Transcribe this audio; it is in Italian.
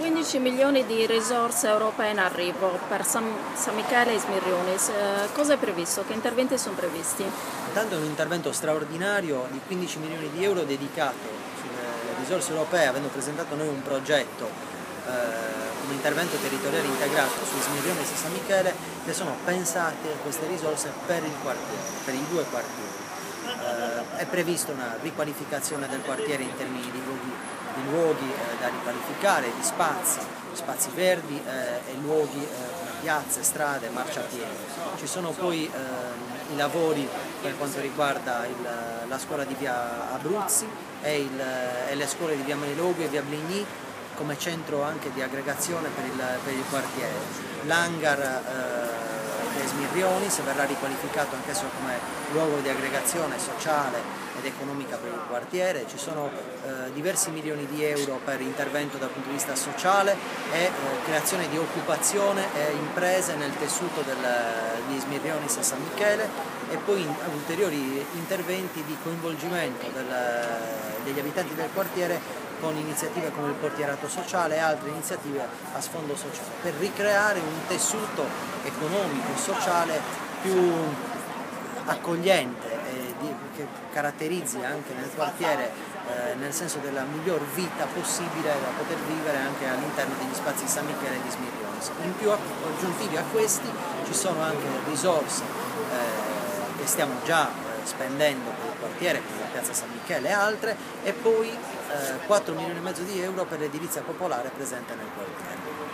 15 milioni di risorse europee in arrivo per San Michele e Smirionis. Cosa è previsto? Che interventi sono previsti? Intanto è un intervento straordinario di 15 milioni di euro dedicato sulle risorse europee, avendo presentato noi un progetto, un intervento territoriale integrato su Smirionis e San Michele, che sono pensate queste risorse per il quartiere, per i due quartieri. È prevista una riqualificazione del quartiere in termini di luoghi da riqualificare, di spazi verdi e luoghi, piazze, strade, marciapiedi. Ci sono poi i lavori per quanto riguarda la scuola di via Abruzzi e le scuole di via Meloghi e via Bligny come centro anche di aggregazione per il quartiere. L'hangar Smirionis verrà riqualificato anch'esso come luogo di aggregazione sociale ed economica per il quartiere. Ci sono diversi milioni di euro per intervento dal punto di vista sociale e creazione di occupazione e imprese nel tessuto di Smirionis e San Michele, e poi ulteriori interventi di coinvolgimento degli abitanti del quartiere con iniziative come il portierato sociale e altre iniziative a sfondo sociale, per ricreare un tessuto economico e sociale più accogliente che caratterizzi anche nel quartiere nel senso della miglior vita possibile da poter vivere anche all'interno degli spazi di San Michele e di Smirionis. In più, aggiuntivi a questi, ci sono anche risorse che stiamo già spendendo per il quartiere, come la piazza San Michele e altre, e poi 4 milioni e mezzo di euro per l'edilizia popolare presente nel quartiere.